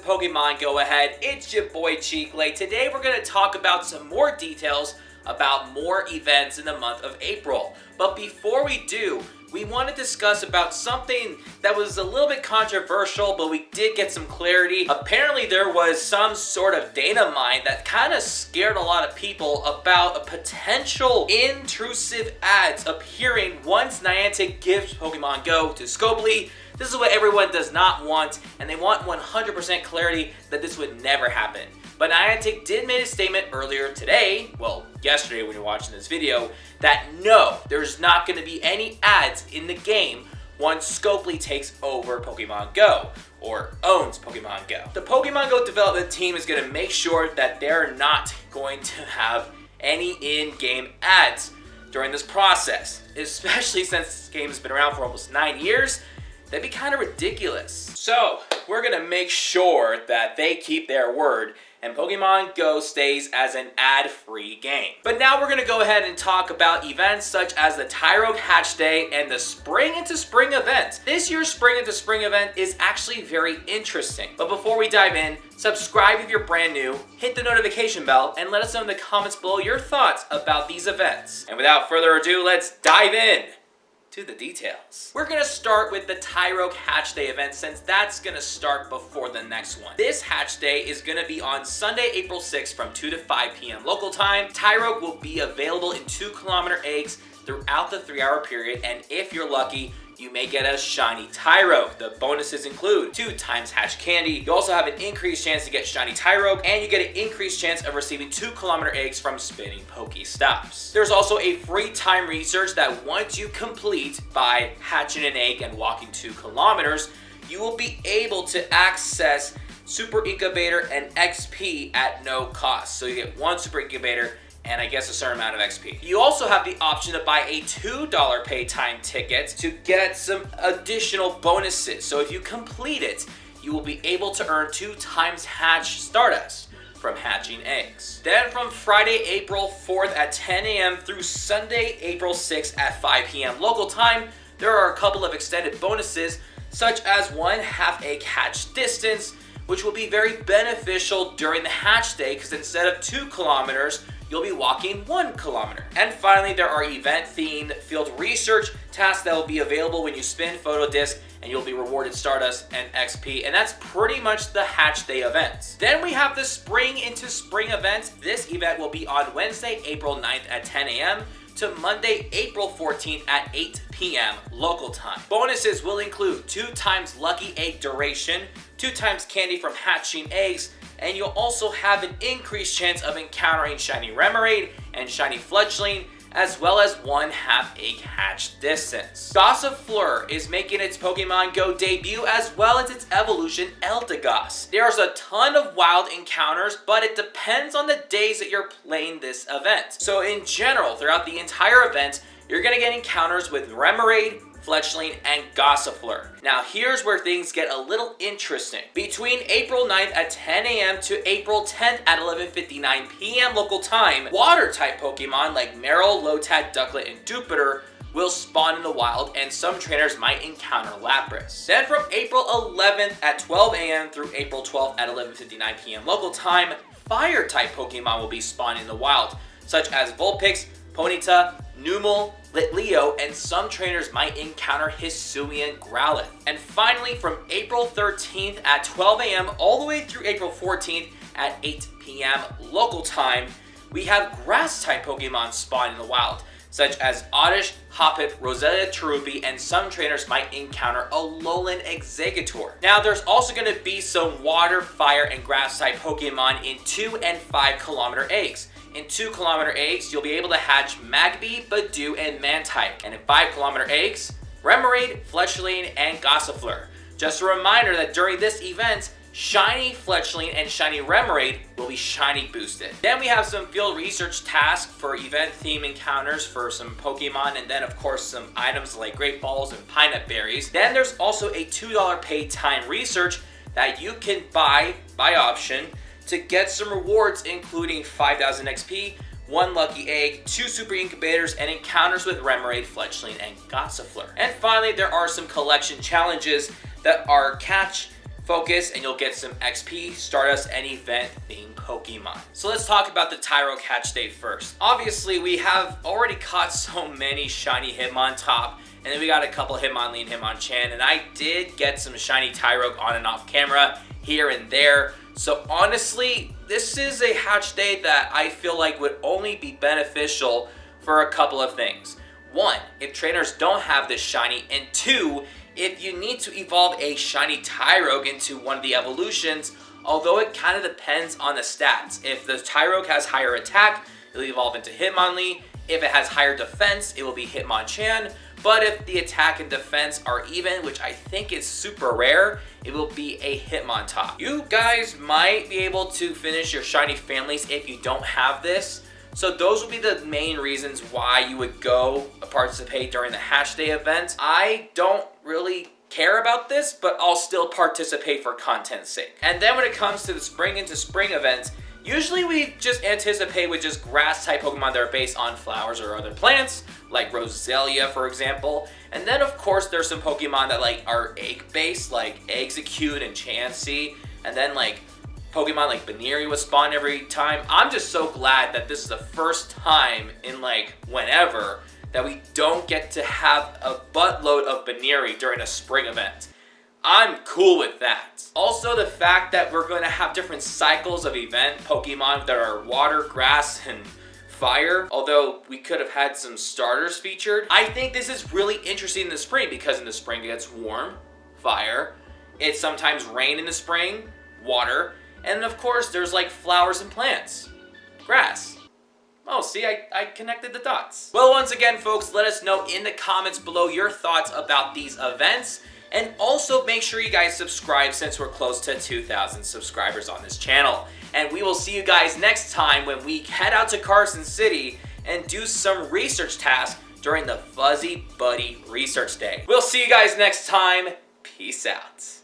Pokemon Go Ahead. It's your boy Cheeklay. Today we're going to talk about some more details about more events in the month of April. But before we do, we want to discuss about something that was a little bit controversial, but we did get some clarity. Apparently there was some sort of data mine that kind of scared a lot of people about a potential intrusive ads appearing once Niantic gives Pokemon Go to Scopely. This is what everyone does not want, and they want 100% clarity that this would never happen. But Niantic did make a statement earlier today, well, yesterday when you're watching this video, that no, there's not going to be any ads in the game once Scopely takes over Pokemon Go, or owns Pokemon Go. The Pokemon Go development team is going to make sure that they're not going to have any in-game ads during this process, especially since this game has been around for almost 9 years. That'd be kind of ridiculous. So we're gonna make sure that they keep their word and Pokemon Go stays as an ad-free game. But now we're gonna go ahead and talk about events such as the Tyrogue Hatch Day and the Spring into Spring event. This year's Spring into Spring event is actually very interesting. But before we dive in, subscribe if you're brand new, hit the notification bell, and let us know in the comments below your thoughts about these events. And without further ado, let's dive in to the details. We're gonna start with the Tyrogue Hatch Day event since that's gonna start before the next one. This Hatch Day is gonna be on Sunday, April 6th from 2 to 5 p.m. local time. Tyrogue will be available in 2-kilometer eggs throughout the 3-hour period, and if you're lucky, you may get a shiny Tyrogue. The bonuses include 2 times hatch candy. You also have an increased chance to get shiny Tyrogue, and you get an increased chance of receiving 2-kilometer eggs from spinning Pokestops. There's also a free time research that once you complete by hatching an egg and walking 2 kilometers, you will be able to access Super Incubator and XP at no cost. So you get 1 Super Incubator and I guess a certain amount of XP. You also have the option to buy a $2 pay time ticket to get some additional bonuses. So if you complete it, you will be able to earn 2 times hatch Stardust from hatching eggs. Then from Friday, April 4th at 10 a.m. through Sunday, April 6th at 5 p.m. local time, there are a couple of extended bonuses, such as 1 half-egg hatch distance, which will be very beneficial during the hatch day because instead of 2 kilometers, you'll be walking 1 kilometer. And finally, there are event-themed field research tasks that will be available when you spin Photo Disc, and you'll be rewarded Stardust and XP, and that's pretty much the Hatch Day events. Then we have the Spring into Spring event. This event will be on Wednesday, April 9th at 10 a.m. to Monday, April 14th at 8 p.m. local time. Bonuses will include 2 times lucky egg duration, 2 times candy from hatching eggs, and you'll also have an increased chance of encountering shiny Remoraid and shiny Fledgling, as well as 1 half-egg hatch distance. Gossifleur is making its Pokemon Go debut as well as its evolution Eldegoss. There's a ton of wild encounters, but it depends on the days that you're playing this event. So in general, throughout the entire event, you're gonna get encounters with Remoraid, Fletchling, and Gossifleur. Now here's where things get a little interesting. Between April 9th at 10 a.m. to April 10th at 11:59 p.m. local time, water-type Pokemon like Marill, Lotad, Ducklet, and Dupeter will spawn in the wild, and some trainers might encounter Lapras. Then from April 11th at 12 a.m. through April 12th at 11:59 p.m. local time, fire-type Pokemon will be spawning in the wild, such as Vulpix, Ponyta, Numel, Litleo, and some trainers might encounter Hisuian Growlithe. And finally, from April 13th at 12 a.m. all the way through April 14th at 8 p.m. local time, we have grass-type Pokemon spawn in the wild, such as Oddish, Hoppip, Rosetta Cherubi, and some trainers might encounter Alolan Exeggutor. Now, there's also going to be some water, fire, and grass-type Pokemon in 2 and 5 kilometer eggs. In 2-kilometer eggs, you'll be able to hatch Magby, Badoo, and Mantike. And in 5-kilometer eggs, Remoraid, Fletchling, and Gossifleur. Just a reminder that during this event, shiny Fletchling and shiny Remoraid will be shiny boosted. Then we have some field research tasks for event theme encounters for some Pokemon, and then of course some items like Great Balls and Pine Nut Berries. Then there's also a $2 paid time research that you can buy by option to get some rewards, including 5,000 XP, 1 lucky egg, 2 super incubators, and encounters with Remoraid, Fletchling, and Gossifleur. And finally, there are some collection challenges that are catch focus and you'll get some XP, Stardust, and event-themed Pokemon. So let's talk about the Tyrogue Hatch Day first. Obviously, we have already caught so many shiny Hitmontop, and then we got a couple Hitmonlee and Hitmonchan, and I did get some shiny Tyrogue on and off camera here and there. So honestly, this is a hatch day that I feel like would only be beneficial for a couple of things. One, if trainers don't have this shiny, and two, if you need to evolve a shiny Tyrogue into one of the evolutions, although it kind of depends on the stats. If the Tyrogue has higher attack, it'll evolve into Hitmonlee. If it has higher defense, it will be Hitmonchan. But if the attack and defense are even, which I think is super rare, it will be a Hitmontop. You guys might be able to finish your shiny families if you don't have this. So those will be the main reasons why you would go participate during the Hatch Day event. I don't really care about this, but I'll still participate for content's sake. And then when it comes to the spring into spring events, usually we just anticipate with just grass type Pokemon that are based on flowers or other plants, like Roselia for example. And then of course there's some Pokemon that like are egg based, like Execute and Chansey. And then like Pokemon like Baneri would spawn every time. I'm just so glad that this is the first time in like whenever that we don't get to have a buttload of Baneri during a spring event. I'm cool with that. Also, the fact that we're going to have different cycles of event Pokemon that are water, grass, and fire, although we could have had some starters featured. I think this is really interesting in the spring because in the spring it gets warm, fire. It sometimes rain in the spring, water. And of course, there's like flowers and plants, grass. Oh, see, I connected the dots. Well, once again, folks, let us know in the comments below your thoughts about these events. And also make sure you guys subscribe since we're close to 2,000 subscribers on this channel. And we will see you guys next time when we head out to Carson City and do some research tasks during the Fuzzy Buddy Research Day. We'll see you guys next time. Peace out.